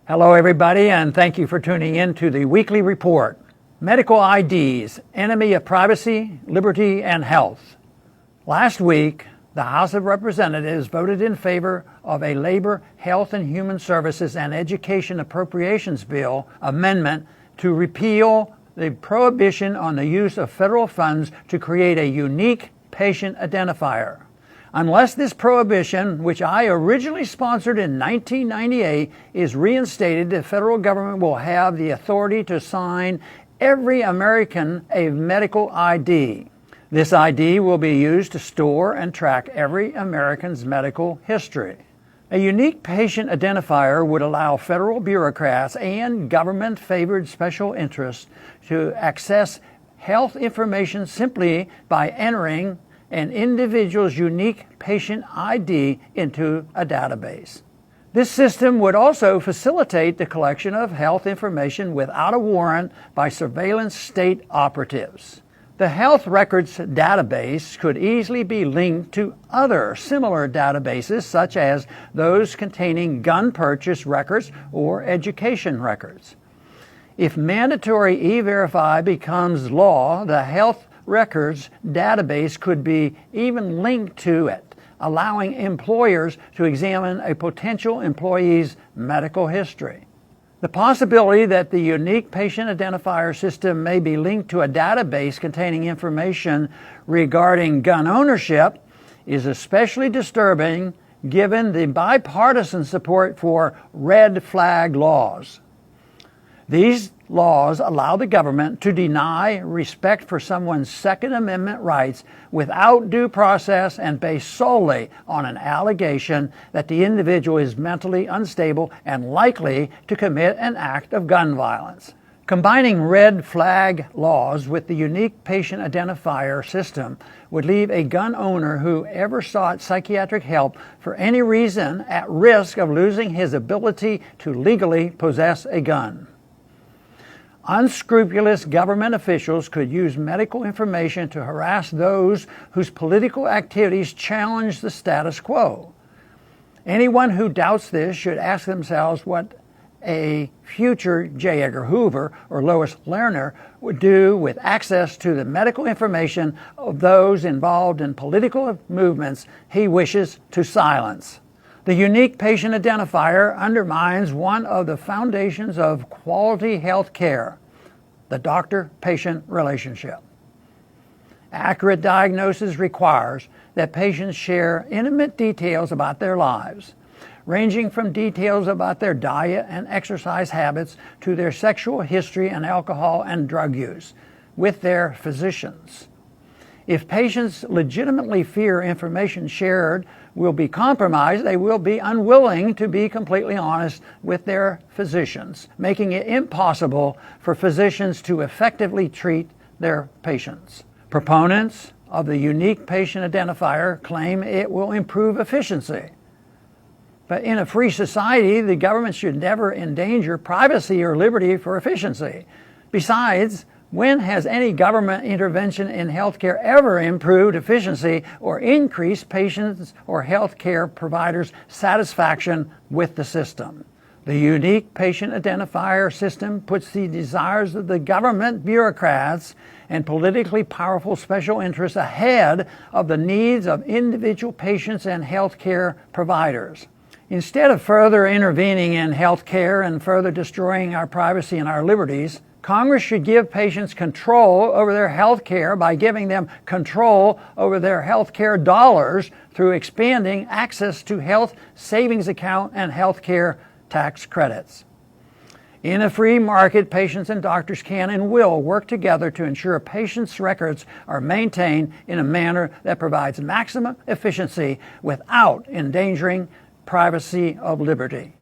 Hello everybody, and thank you for tuning in to the weekly report. Medical IDs, enemy of privacy, liberty, and health. Last week, the House of Representatives voted in favor of a Labor, Health and Human Services and Education Appropriations Bill amendment to repeal the prohibition on the use of federal funds to create a unique patient identifier. Unless this prohibition, which I originally sponsored in 1998, is reinstated, the federal government will have the authority to assign every American a medical ID. This ID will be used to store and track every American's medical history. A unique patient identifier would allow federal bureaucrats and government-favored special interests to access health information simply by entering an individual's unique patient ID into a database. This system would also facilitate the collection of health information without a warrant by surveillance state operatives. The health records database could easily be linked to other similar databases, such as those containing gun purchase records or education records. If mandatory E-Verify becomes law, the health records database could be even linked to it, allowing employers to examine a potential employee's medical history. The possibility that the unique patient identifier system may be linked to a database containing information regarding gun ownership is especially disturbing given the bipartisan support for red flag laws. These laws allow the government to deny respect for someone's Second Amendment rights without due process and based solely on an allegation that the individual is mentally unstable and likely to commit an act of gun violence. Combining red flag laws with the unique patient identifier system would leave a gun owner who ever sought psychiatric help for any reason at risk of losing his ability to legally possess a gun. Unscrupulous government officials could use medical information to harass those whose political activities challenge the status quo. Anyone who doubts this should ask themselves what a future J. Edgar Hoover or Lois Lerner would do with access to the medical information of those involved in political movements he wishes to silence. The unique patient identifier undermines one of the foundations of quality health care, the doctor-patient relationship. Accurate diagnosis requires that patients share intimate details about their lives, ranging from details about their diet and exercise habits to their sexual history and alcohol and drug use, with their physicians. If patients legitimately fear information shared will be compromised, they will be unwilling to be completely honest with their physicians, making it impossible for physicians to effectively treat their patients. Proponents of the unique patient identifier claim it will improve efficiency. But in a free society, the government should never endanger privacy or liberty for efficiency. Besides, when has any government intervention in healthcare ever improved efficiency or increased patients' or healthcare providers' satisfaction with the system? The unique patient identifier system puts the desires of the government bureaucrats and politically powerful special interests ahead of the needs of individual patients and healthcare providers. Instead of further intervening in healthcare and further destroying our privacy and our liberties, Congress should give patients control over their health care by giving them control over their health care dollars through expanding access to health savings account and health care tax credits. In a free market, patients and doctors can and will work together to ensure patients' records are maintained in a manner that provides maximum efficiency without endangering privacy of liberty.